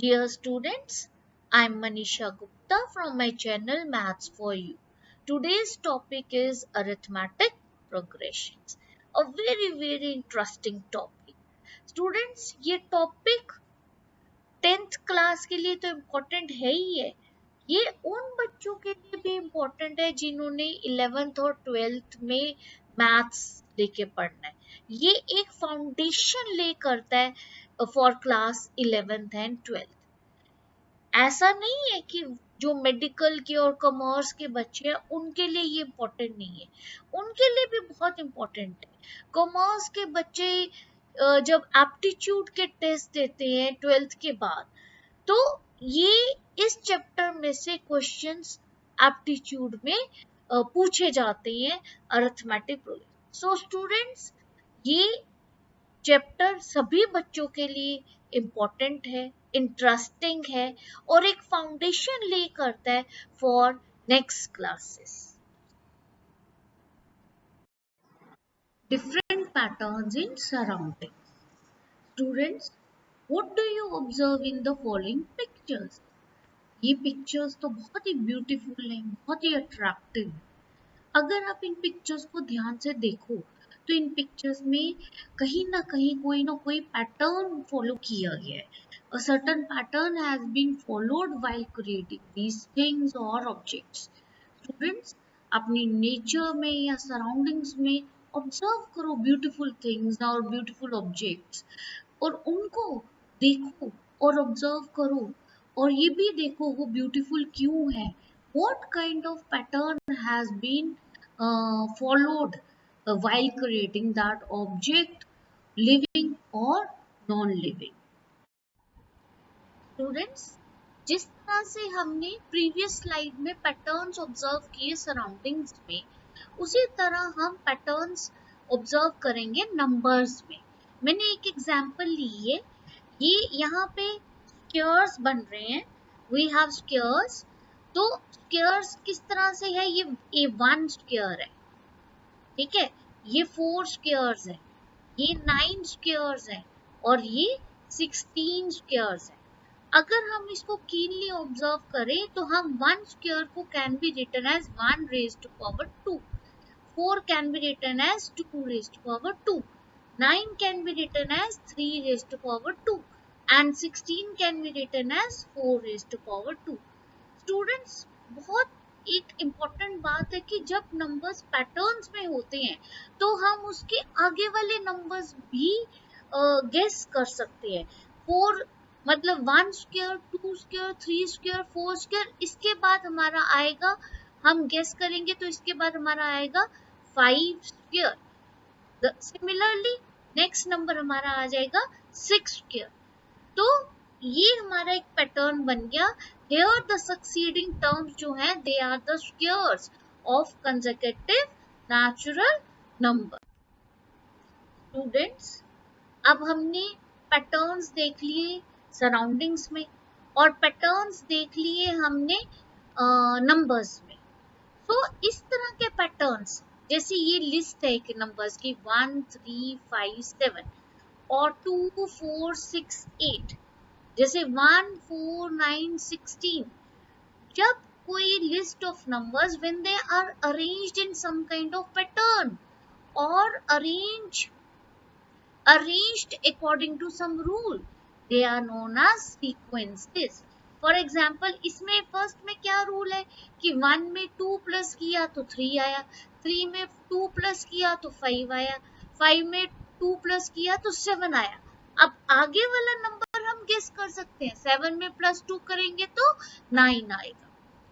Dear students, I am Manisha Gupta from my channel Maths for You. Today's topic is arithmetic progressions. A very interesting topic. Students, ये topic 10th class के लिए तो important है ही है। ये उन बच्चों के लिए भी इम्पोर्टेंट है जिन्होंने 11th और 12th में मैथ्स लेके पढ़ना है। ये एक फाउंडेशन ले करता है for class 11th and 12th। ऐसा नहीं है कि जो मेडिकल के और कॉमर्स के बच्चे हैं उनके लिए ये इम्पोर्टेंट नहीं है, उनके लिए भी बहुत इम्पोर्टेंट है। कॉमर्स के बच्चे जब एप्टीट्यूड के टेस्ट देते हैं 12th के बाद, तो ये इस चैप्टर में से क्वेश्चंस एप्टीट्यूड में पूछे जाते हैं अरिथमेटिक प्रोग्रेशन। सो स्टूडेंट्स, ये चैप्टर सभी बच्चों के लिए इम्पोर्टेंट है, इंटरेस्टिंग है और एक फाउंडेशन ले करता है for next classes. Different patterns in surrounding. Students, what do you observe in the following pictures? ये पिक्चर्स तो बहुत ही ब्यूटीफुल हैं, बहुत ही अट्रैक्टिव। अगर आप इन पिक्चर्स को ध्यान से देखो तो इन पिक्चर्स में कहीं ना कहीं कोई ना कोई पैटर्न फॉलो किया गया है। A certain pattern has been followed while creating these things or objects. Students, अपनी नेचर में या सराउंडिंग्स में ऑब्जर्व करो ब्यूटीफुल थिंग्स और ब्यूटीफुल ऑब्जेक्ट्स और उनको देखो और ऑब्जर्व करो और ये भी देखो वो ब्यूटीफुल क्यों है। What kind of pattern has been followed while creating that object, living or non-living? Students, जिस तरह से हमने प्रीवियस स्लाइड में पैटर्न्स ऑब्जर्व किए सराउंडिंग्स में, उसी तरह हम पैटर्न्स ऑब्जर्व करेंगे नंबर्स में। मैंने एक एग्जांपल ली है, ये यहाँ पे स्क्वायर्स बन रहे हैं। We have squares. तो स्क्वायर्स किस तरह से है? ये 1 स्क्वायर है, ठीक है, ये 4 स्क्वायर्स है, ये 9 स्क्वायर्स है और ये 16 स्क्वायर्स है। अगर हम इसको कीनली ऑब्जर्व करें तो हम 1 स्क्वायर को can be written as 1 raised to power 2, 4 can be written as 2 raised to power 2, 9 can be written as 3 raised to power 2 and 16 can be written as 4 raised to power 2। Students, बहुत एक important बात है कि जब numbers patterns में होते हैं तो हम उसके आगे वाले नंबर्स भी गेस कर सकते हैं। 4 मतलब 1 स्क्वायर, 2 स्क्वायर, 3 स्क्वायर, 4 स्क्वायर, इसके बाद हमारा आएगा, हम गेस करेंगे तो इसके बाद हमारा आएगा 5 स्क्वायर। सिमिलरली नेक्स्ट नंबर हमारा आ जाएगा 6 स्क्वायर। तो ये हमारा एक पैटर्न बन गया। Here the succeeding terms जो हैं they are the squares of consecutive natural number. Students, अब हमने पैटर्न्स देख लिए सराउंडिंग्स में और पैटर्न्स देख लिए हमने नंबर्स में। तो इस तरह के पैटर्न्स, जैसे ये लिस्ट है कि नंबर्स की 1 3 5 7 और 2 4 6 8, जैसे 1 4 9 16, जब कोई list of numbers when they are arranged in some kind of pattern और arranged according to some rule, they are known as sequences. For example, इसमें फर्स्ट में क्या रूल है कि 1 में 2 प्लस किया तो 3 आया, 3 में 2 प्लस किया तो 5 आया, 5 में 2 प्लस किया तो 7 आया। अब आगे वाला नंबर हम गेस कर सकते हैं, 7 में प्लस 2 करेंगे तो 9 आएगा।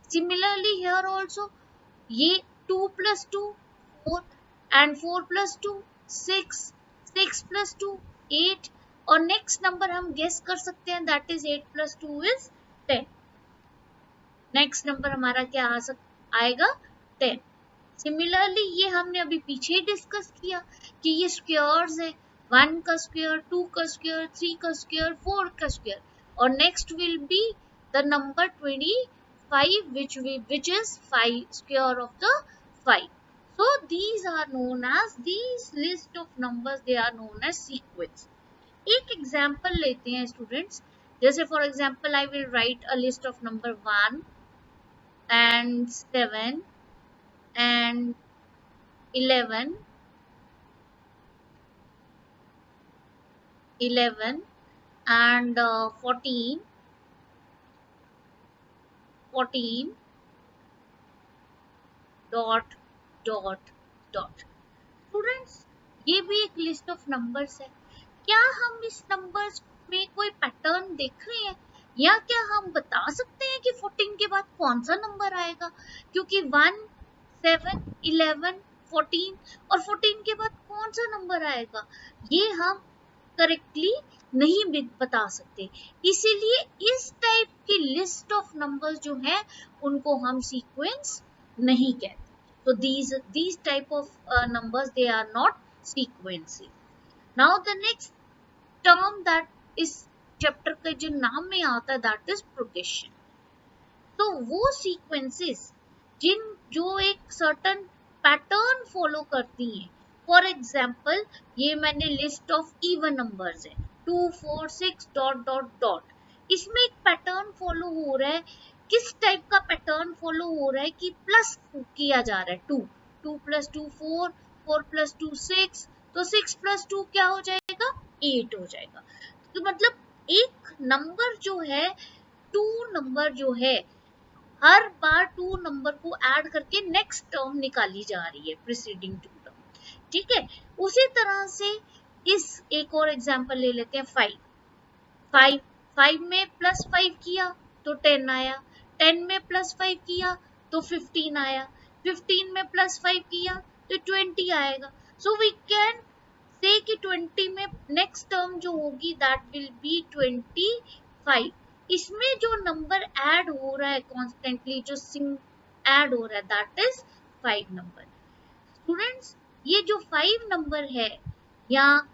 Similarly here also, ये 2 plus 2 4 and 4 plus 2 6, 6 plus 2 8 और नेक्स्ट नंबर हम गेस कर सकते हैं, that is 8 plus 2 is 10। Next number हमारा क्या आएगा? 10। सिमिलरली ये हमने अभी पीछे ही डिस्कस किया कि ये स्क्वायर्स है, 1 का स्क्वायर, 2 का स्क्वायर, 3 का स्क्वायर, 4 का स्क्वायर और next will be the number 25 which is 5 square of the 5. So these are known as, these list of numbers they are known as sequence. एक एग्जाम्पल लेते हैं स्टूडेंट्स जैसे for example I will write a list of number 1 and 7 and 11, 11 and 14, 14 dot dot dot. Students, ये भी एक list of numbers है। क्या हम इस नंबर्स में कोई पैटर्न देख रहे हैं, या क्या हम बता सकते हैं कि 14 के बाद कौन सा नंबर आएगा? क्योंकि 1, 7, 11, 14 और 14 के बाद कौन सा नंबर आएगा, ये हम करेक्टली नहीं बता सकते। इसीलिए इस टाइप की लिस्ट ऑफ नंबर्स जो है उनको हम सीक्वेंस नहीं कहते। So these type of numbers, they are not sequencing. Now the next term that इस चैप्टर के जो नाम में आता है that is progression. तो वो सीक्वेंसेस जो एक सर्टन पैटर्न फॉलो करती हैं। फॉर एग्जाम्पल ये मैंने लिस्ट ऑफ इवन नंबर्स है 2, 4, 6 डॉट डॉट डॉट। इसमें एक पैटर्न फॉलो हो रहा है। किस टाइप का पैटर्न फॉलो हो रहा है कि प्लस किया जा रहा है। 2, 2 प्लस 2 4, 4 प्लस 2 6, तो 6 प्लस 2 क्या हो जाएगा? 8 हो जाएगा। तो मतलब एक नंबर जो है, 2 नंबर जो है, हर बार 2 नंबर को ऐड करके नेक्स्ट टर्म निकाली जा रही है, प्रीसीडिंग 2 टर्म। ठीक है, उसी तरह से इस एक और एग्जांपल ले लेते हैं 5। 5 5 में प्लस 5 किया तो 10 आया, 10 में प्लस 5 किया तो 15 आया, 15 में प्लस 5 किया तो 20 आएगा। सो वी कैन से कि 20 में नेक्स्ट टर्म जो होगी दैट विल बी 25। इसमें जो नंबर ऐड हो रहा है कॉन्स्टेंटली, जो ऐड हो रहा है दैट इज 5 नंबर। स्टूडेंट्स, ये जो 5 नंबर है, या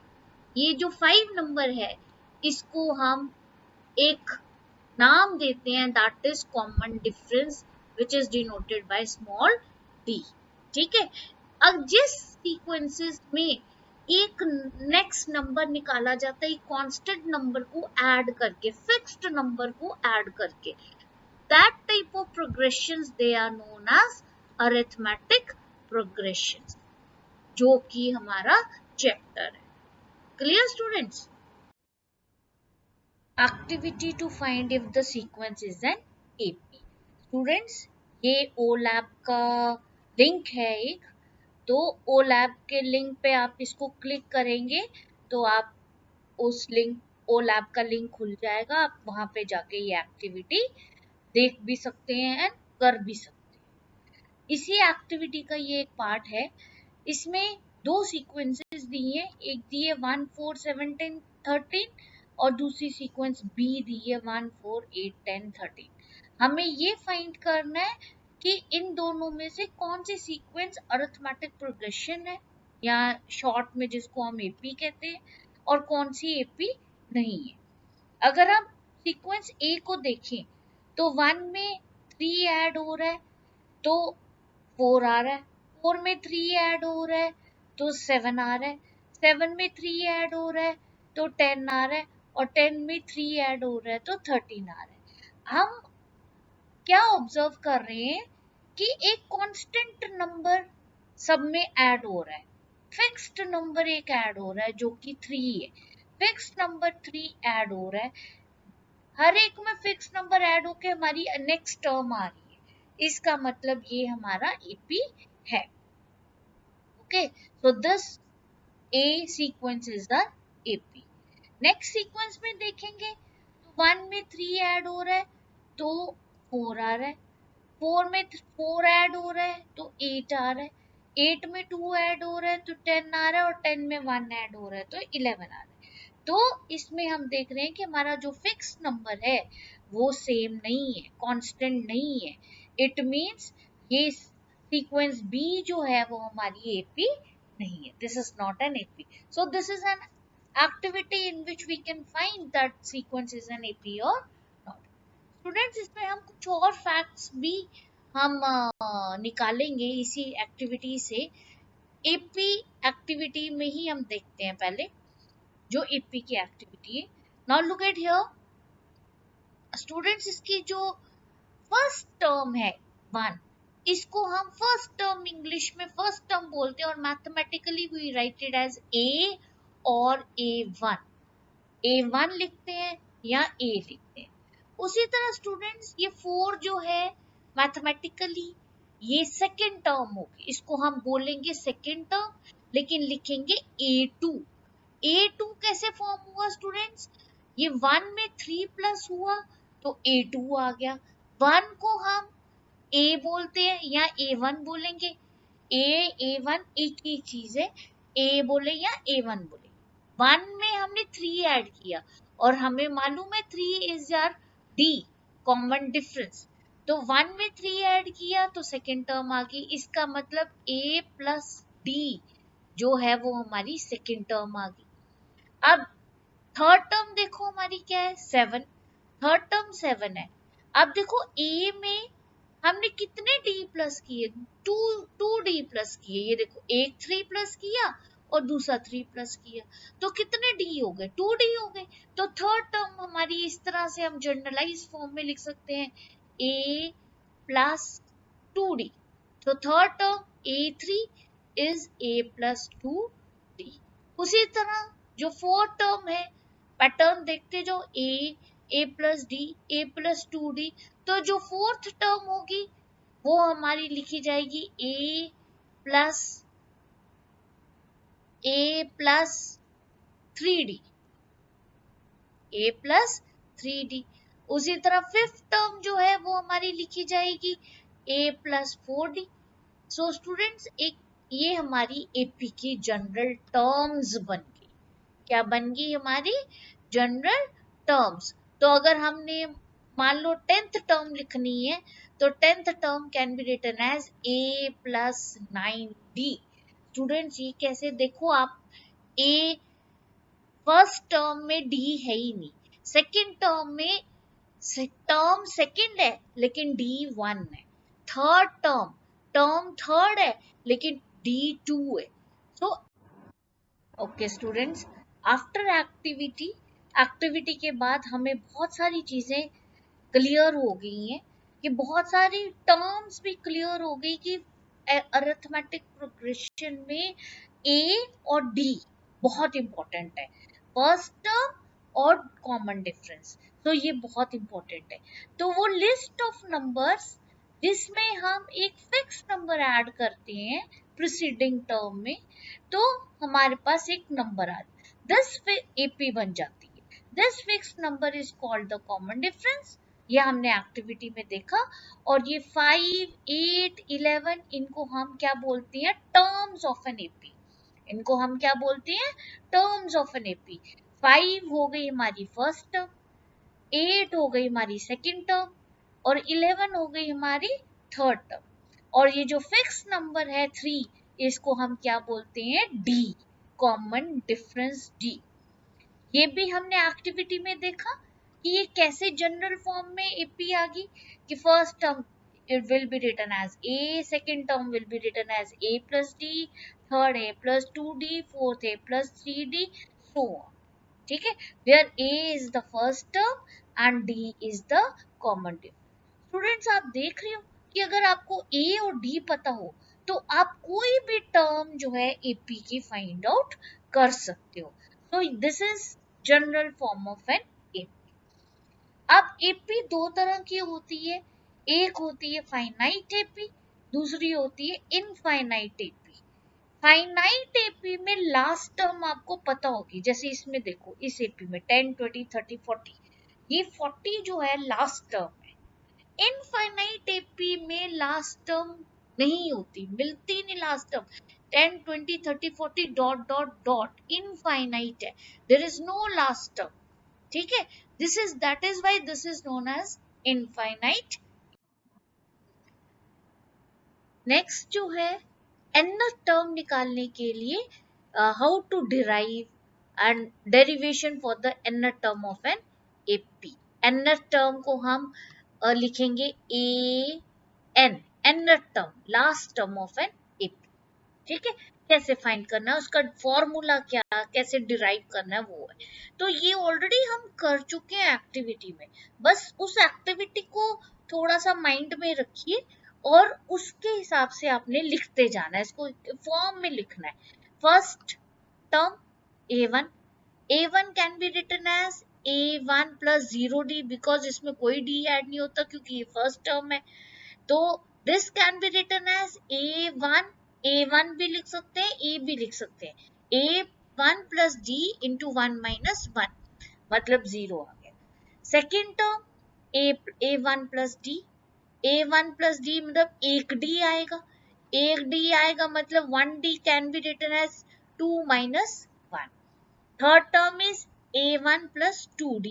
ये जो 5 नंबर है, इसको हम एक नाम देते हैं that is common difference which is denoted by small d। ठीक है, अब जिस सीक्वेंसेस में एक नेक्स्ट नंबर निकाला जाता है कांस्टेंट नंबर को ऐड करके, फिक्स्ड नंबर को ऐड करके, that type of progressions they are known as arithmetic progressions, जो कि हमारा चैप्टर है। Clear students? Activity to find if the sequence is an AP. Students, ये ओ लैब का लिंक है एक, तो ओ लैब के लिंक पे आप इसको क्लिक करेंगे तो आप उस लिंक, ओ लैब का लिंक खुल जाएगा। आप वहां पे जाके ये एक्टिविटी देख भी सकते हैं एंड कर भी सकते हैं। इसी एक्टिविटी का ये एक पार्ट है। इसमें 2 सीक्वेंसेस दिए हैं, एक दी है 1, 4, 7, 10, 13 और दूसरी सीक्वेंस बी दी है 1, 4, 8, 10, 13। हमें ये फाइंड करना है कि इन दोनों में से कौन सी सीक्वेंस अरिथमेटिक प्रोग्रेशन है, या शॉर्ट में जिसको हम एपी कहते हैं, और कौन सी एपी नहीं है। अगर हम सीक्वेंस ए को देखें तो 1 में 3 ऐड हो रहा है तो 4 आ रहा है, 4 में 3 ऐड हो रहा है तो 7 आ रहा है, 7 में 3 ऐड हो रहा है तो 10 आ रहा है, और 10 में 3 ऐड हो रहा है तो 13 आ रहा है। हम क्या ऑब्जर्व कर रहे हैं कि एक कांस्टेंट नंबर सब में ऐड हो रहा है, फिक्स्ड नंबर एक ऐड हो रहा है जो कि 3 है, फिक्स्ड नंबर 3 ऐड हो रहा है। हर एक में फिक्स नंबर ऐड होके हमारी नेक्स्ट टर्म आ रही है, इसका मतलब ये हमारा एपी है। Okay, so this A sequence is the AP. Next sequence में देखेंगे तो 1 में 3 ऐड हो रहा है तो 4 आ रहा है, 4 में 4 ऐड हो रहा है तो 8 आ रहा है, 8 में 2 ऐड हो रहा है तो 10 आ रहा है, और 10 में 1 ऐड हो रहा है तो 11 आ रहा है। तो इसमें हम देख रहे हैं कि हमारा जो फिक्स नंबर है वो सेम नहीं है, कांस्टेंट नहीं है। इट मींस ये सीक्वेंस बी जो है वो हमारी एपी नहीं है, this is not an AP. So this is an activity in which we can find that sequence is an AP or not. Students, इसमें हम कुछ और facts भी हम निकालेंगे इसी एक्टिविटी से। AP एक्टिविटी में ही हम देखते हैं पहले जो AP की एक्टिविटी है। Now look at here, students इसकी जो फर्स्ट टर्म है 1, इसको हम फर्स्ट टर्म इंग्लिश में फर्स्ट टर्म बोलते हैं और mathematically we write it as A और A1, A1 लिखते हैं या A लिखते हैं। उसी तरह स्टूडेंट्स ये 4 जो है मैथमेटिकली ये सेकेंड टर्म होगी, इसको हम बोलेंगे सेकेंड टर्म, लेकिन लिखेंगे A2। A2 कैसे फॉर्म हुआ स्टूडेंट्स, ये 1 में 3 प्लस हुआ तो A2 आ गया। 1 को हम A बोलते हैं या A1 बोलेंगे, A1 एक ही चीज है, A बोले या A1 बोले। 1 में हमने 3 ऐड किया और हमें मालूम है 3 इज यार D, कॉमन डिफरेंस, तो 1 में 3 ऐड किया तो सेकेंड टर्म आ गई, इसका मतलब A प्लस D जो है वो हमारी सेकेंड टर्म आ गई। अब थर्ड टर्म देखो हमारी क्या है 7, थर्ड टर्म 7 है। अब देखो A में हमने कितने डी प्लस किए, टू डी प्लस किए, ये देखो एक 3 प्लस किया और दूसरा 3 प्लस किया, तो कितने डी हो गए, 2D हो गए। तो थर्ड टर्म हमारी इस तरह से हम जनरलाइज फॉर्म में लिख सकते हैं A प्लस 2D। तो third term A3 is A plus 2D। उसी तरह जो फोर्थ टर्म है, पैटर्न देखते जाओ, A plus D, A plus 2D, तो जो फोर्थ टर्म होगी वो हमारी लिखी जाएगी A plus 3D, A plus 3D। उसी तरह फिफ्थ टर्म जो है वो हमारी लिखी जाएगी A plus 4D। So students एक ये हमारी एपी की जनरल टर्म्स बन गई, क्या बन गई हमारी जनरल टर्म्स। तो अगर हमने मान लो 10th टर्म लिखनी है तो 10th term can be written as A plus 9D। Students ये कैसे, देखो आप A फर्स्ट टर्म में D है ही नहीं, सेकेंड टर्म में टर्म सेकेंड है लेकिन D1 है, थर्ड टर्म थर्ड है लेकिन D2 है। So okay students, after activity के बाद हमें बहुत सारी चीजें क्लियर हो गई हैं कि बहुत सारी टर्म्स भी क्लियर हो गई कि अरिथमेटिक प्रोग्रेशन में ए और डी बहुत इंपॉर्टेंट है, फर्स्ट टर्म और कॉमन डिफरेंस, तो ये बहुत इंपॉर्टेंट है। तो वो लिस्ट ऑफ नंबर्स जिसमें हम एक फिक्स नंबर ऐड करते हैं प्रीसीडिंग टर्म में, तो हमारे पास एक नंबर आ दिस एपी बन जाती है। This fix number is called the common difference, ये हमने एक्टिविटी में देखा। और ये 5, 8, 11 इनको हम क्या बोलते हैं, टर्म्स ऑफ एन एपी, इनको हम क्या बोलते हैं, टर्म्स ऑफ एन एपी। 5 हो गई हमारी फर्स्ट टर्म, 8 हो गई हमारी सेकेंड टर्म और 11 हो गई हमारी थर्ड टर्म। और ये जो फिक्स नंबर है 3, इसको हम क्या बोलते हैं, डी, कॉमन डिफरेंस डी। ये भी हमने एक्टिविटी में देखा कि ये कैसे जनरल फॉर्म में एपी आ गई कि first term it will be written as A, second term will be written as A plus D, third A plus 2D, fourth A plus 3D, so on. ठीक है, where A is the first term and D is the common term. Students आप देख रहे हो कि अगर आपको A और D पता हो तो आप कोई भी टर्म जो है AP की फाइंड आउट कर सकते हो। So this is general form of an AP. अब AP दो तरह की होती है, एक होती है फाइनाइट AP, दूसरी होती है इनफाइनाइट AP। फाइनाइट एपी में लास्ट टर्म आपको पता होगी, जैसे इसमें देखो इस एपी में 10, 20, 30, 40, ये 40 जो है लास्ट टर्म है। इनफाइनाइट एपी में लास्ट टर्म नहीं होती, मिलती नहीं last term, 10, 20, 30, 40 dot dot dot, infinite है, there is no last term. ठीक है, that is why this is known as infinite. Next जो है nth टर्म निकालने के लिए how to derive and derivation for the nth term of an AP. nth term को हम लिखेंगे a n, nth term last term of an AP. ठीक है, कैसे फाइंड करना है, उसका फॉर्मूला क्या, कैसे डिराइव करना है, वो है। तो ये ऑलरेडी हम कर चुके हैं एक्टिविटी में, बस उस एक्टिविटी को थोड़ा सा माइंड में रखिए और उसके हिसाब से आपने लिखते जाना है, इसको फॉर्म में लिखना है। First term a1, a1 can be written as a1 plus 0d, because इसमें कोई d ऐड नहीं होता क्योंकि ये फर्स्ट टर्म है। तो this can be written as a1, a1 भी लिख सकते हैं, a भी लिख सकते हैं, a1 plus d into 1 minus 1, मतलब 0 आ गया। Second term a1 plus d, a1 plus d मतलब एक d आएगा, एक d आएगा मतलब 1d can be written as 2 minus 1। Third term is a1 plus 2d.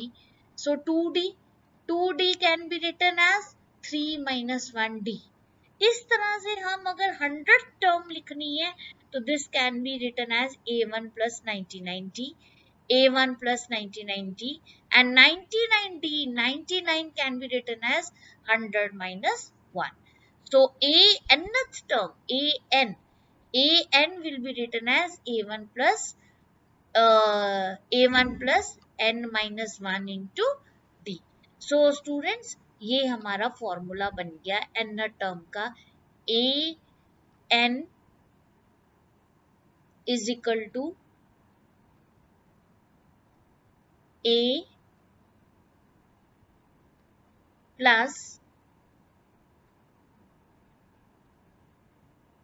So 2d can be written as 3 minus 1d. इस तरह से हम अगर 100 टर्म लिखनी है तो this can be written as a1 plus 99d, a1 plus 99d, and 99 can be written as 100 minus 1. So nth term an will be written as a1 plus a1 plus n minus 1 into d. So students, ये हमारा formula बन गया n term का, a n is equal to a plus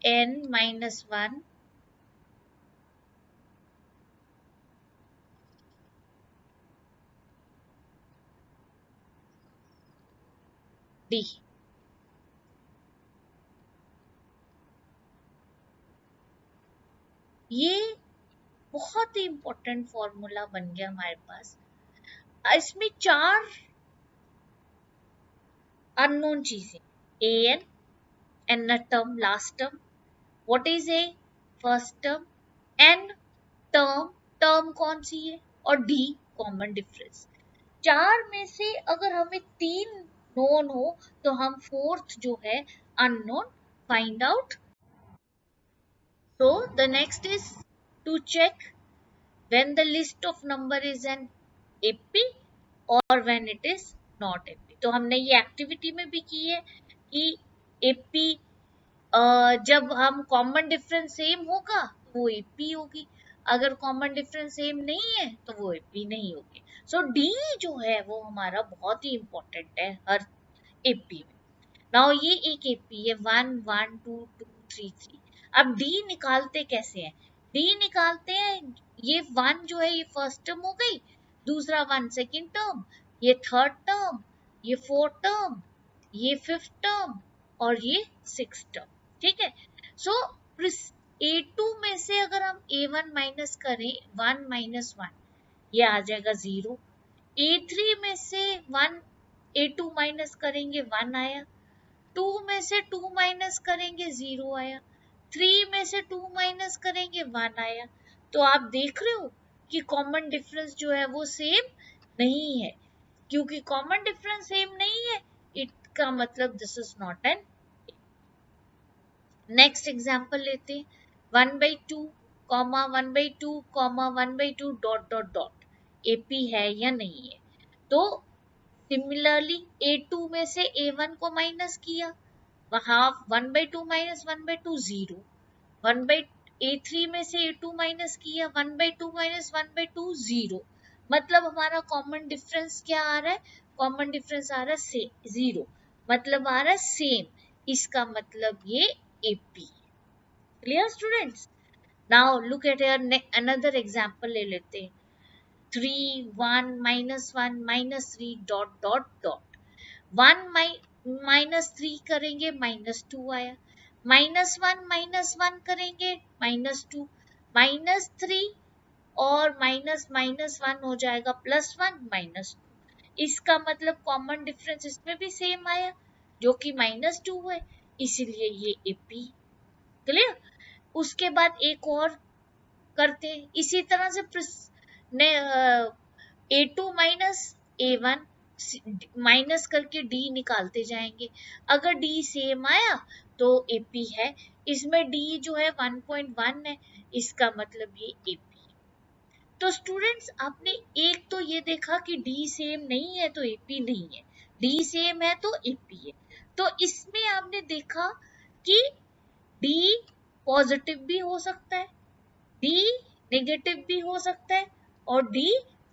n minus 1 d. ये बहुत ही important formula बन गया हमारे पास। इसमें 4 अननोन चीजें, a n n term last term, what is a first term, n term, term कौन सी है, और d कॉमन डिफरेंस। 4 में से अगर हमें 3 नोन हो तो हम फोर्थ जो है unknown find out. So the next is to check when the list of number is an AP or when it is not AP। तो हमने ये एक्टिविटी में भी की है कि AP जब हम कॉमन डिफरेंस सेम होगा तो वो एपी होगी, अगर कॉमन डिफरेंस सेम नहीं है तो वो एपी नहीं होगी। सो डी जो है वो हमारा बहुत ही इंपॉर्टेंट है हर एपी में। नाउ ये एक एपी है 1 1 2 2 3 3। अब डी निकालते कैसे हैं, डी निकालते हैं, ये 1 जो है ये फर्स्ट टर्म हो गई, दूसरा 1 सेकेंड टर्म, ये थर्ड टर्म, ये फोर्थ टर्म, ये फिफ्थ टर्म और ये सिक्स टर्म। ठीक है। सो a2 में से अगर हम a1 माइनस करें 1 माइनस 1, ये आ जाएगा 0। a3 में से 1 a2 माइनस करेंगे 1 आया, 2 में से 2 माइनस करेंगे 0 आया, 3 में से 2 माइनस करेंगे 1 आया। तो आप देख रहे हो कि कॉमन डिफरेंस जो है वो सेम नहीं है, क्योंकि कॉमन डिफरेंस सेम नहीं है इसका मतलब this is not an. Next example लेते हैं 1/2 comma 1/2 comma 1/2 dot dot dot, AP है या नहीं है। तो सिमिलरली a2 में से a1 को माइनस किया, हाफ 1/2 माइनस 1/2 0, 1 बाई a3 में से a2 माइनस किया 1/2 माइनस 1/2 0, मतलब हमारा कॉमन डिफरेंस क्या आ रहा है, कॉमन डिफरेंस आ रहा है 0, मतलब आ रहा है सेम, इसका मतलब ये AP। Clear students. Now look at another example ले लेते हैं 3 1 -1 -3 डॉट डॉट डॉट, 1 -3 करेंगे -2 आया, -1 करेंगे -2, -3 और माइनस माइनस 1 हो जाएगा +1 -2, इसका मतलब कॉमन डिफरेंस इसमें भी सेम आया जो कि -2 है, इसीलिए ये AP। क्लियर। उसके बाद एक और करते हैं इसी तरह से a2 माइनस a1 माइनस करके d निकालते जाएंगे, अगर d सेम आया तो AP है। इसमें D जो है 1.1 है, इसका मतलब ये AP है। तो स्टूडेंट्स आपने एक तो ये देखा कि D सेम नहीं है तो AP नहीं है, D सेम है तो AP है। तो इसमें आपने देखा कि D पॉजिटिव भी हो सकता है, D नेगेटिव भी हो सकता है और D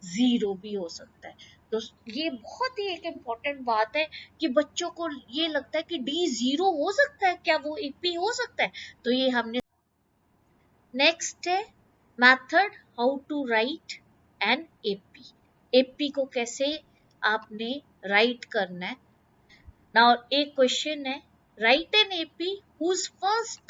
जीरो भी हो सकता है। तो ये बहुत ही एक इम्पोर्टेंट बात है कि बच्चों को ये लगता है कि D जीरो हो सकता है, क्या वो AP हो सकता है? तो ये हमने नेक्स्ट है method how to write an AP। AP को कैसे आपने राइट करना है। नाउ एक क्वेश्चन है, write an AP whose first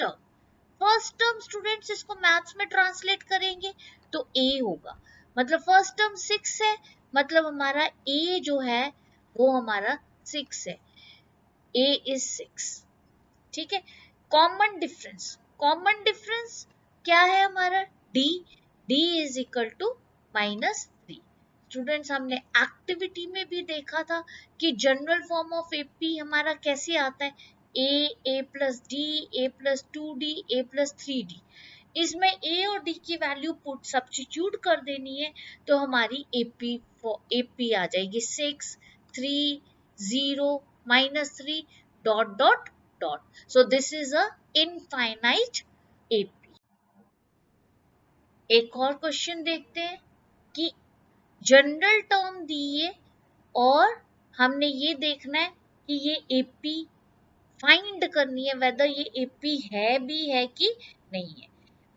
term students इसको मैथ्स में ट्रांसलेट करेंगे तो A होगा, मतलब फर्स्ट टर्म 6 है, मतलब हमारा A जो है वो हमारा 6 है, A is 6। ठीक है, कॉमन डिफरेंस क्या है हमारा D is equal to -3। Students हमने एक्टिविटी में भी देखा था कि जनरल फॉर्म ऑफ AP हमारा कैसे आता है, A plus D, A plus 2D, A plus 3D। इसमें A और D की वैल्यू पुट सब्स्टिट्यूट कर देनी है तो हमारी AP आ जाएगी 6, 3, 0, -3, dot dot dot. So this is a infinite AP। एक और क्वेश्चन देखते हैं कि जनरल टर्म दी है और हमने ये देखना है कि ये AP फाइंड करनी है, वेदर ये AP है कि नहीं है।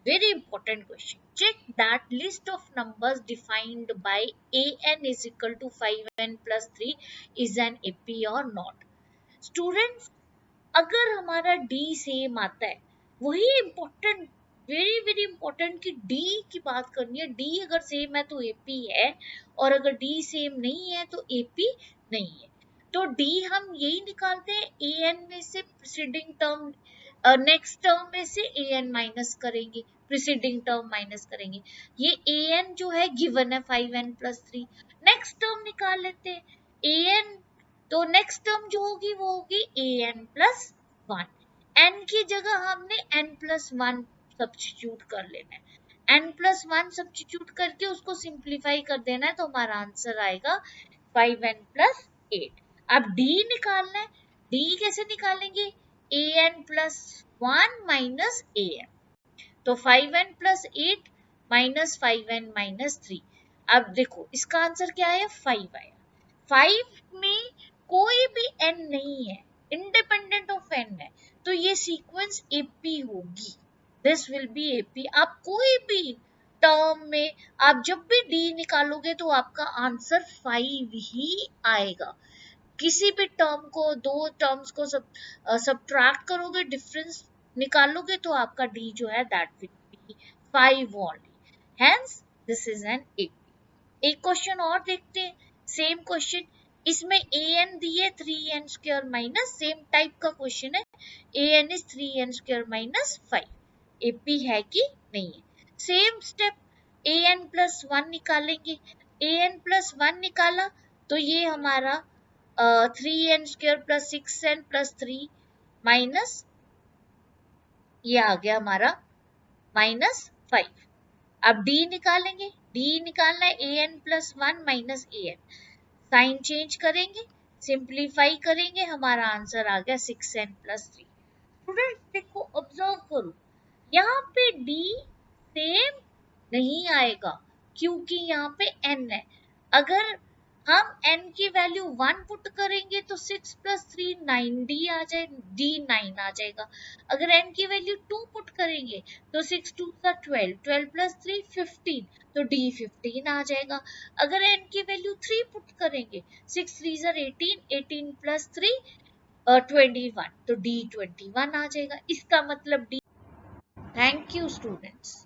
Very important question. Check that list of numbers defined by an is equal to 5n plus 3 is an AP or not. Students, अगर हमारा D सेम आता है, वही इम्पोर्टेंट, वेरी वेरी इंपॉर्टेंट कि D की बात करनी है। D अगर सेम है तो AP है और अगर D सेम नहीं है तो AP नहीं है। तो D हम यही निकालते हैं, an में से प्रीसीडिंग टर्म, नेक्स्ट टर्म में से an माइनस करेंगे, प्रीसीडिंग टर्म माइनस करेंगे। ये an जो है गिवन है 5n प्लस 3। नेक्स्ट टर्म निकाल लेते हैं an, तो नेक्स्ट टर्म जो होगी वो होगी an प्लस 1। n की जगह हमने n प्लस 1 सब्स्टिट्यूट कर लेना है, n प्लस 1 सब्स्टिट्यूट करके उसको सिंप्लीफाई कर देना है तो हमारा आंसर आएगा 5n प्लस 8। अब d निकालना है, d कैसे निकालेंगे, an प्लस 1 माइनस an, तो 5n plus 8 minus 5n minus 3। अब देखो इसका आंसर क्या है, 5 आया। 5 में कोई भी n नहीं है, इंडिपेंडेंट ऑफ n है, तो ये सीक्वेंस AP होगी, दिस विल बी AP। आप कोई भी टर्म में आप जब भी D निकालोगे तो आपका आंसर 5 ही आएगा। किसी भी टर्म को, दो टर्म्स को सब्ट्रैक्ट करोगे, डिफरेंस निकालोगे तो आपका D जो है that will be 5 only, hence this is an AP। एक क्वेश्चन और देखते हैं, सेम क्वेश्चन, इसमें an दिए 3n square minus, same type का क्वेश्चन है, an is 3n square minus 5, AP है कि नहीं है। सेम स्टेप, an प्लस 1 निकालेंगे, an प्लस 1 निकाला तो ये हमारा 3n square plus 6n plus 3 minus, ये आ गया हमारा -5। अब D निकालेंगे, D निकालना है an plus 1 minus an, sign change करेंगे, सिंप्लीफाई करेंगे, हमारा आंसर आ गया 6n प्लस 3। स्टूडेंट देखो, ऑब्जर्व करो, यहाँ पे D सेम नहीं आएगा क्योंकि यहाँ पे n है। अगर हम n की वैल्यू 1 पुट करेंगे तो 6 प्लस 3 9D आ जाए, D 9 आ जाएगा। अगर n की वैल्यू 2 पुट करेंगे तो 6 2 12, 12 प्लस 3 15, तो D 15 आ जाएगा। अगर n की वैल्यू 3 पुट करेंगे 6 3 18, 18 प्लस 3 21, तो D 21 आ जाएगा। इसका मतलब D। Thank you students.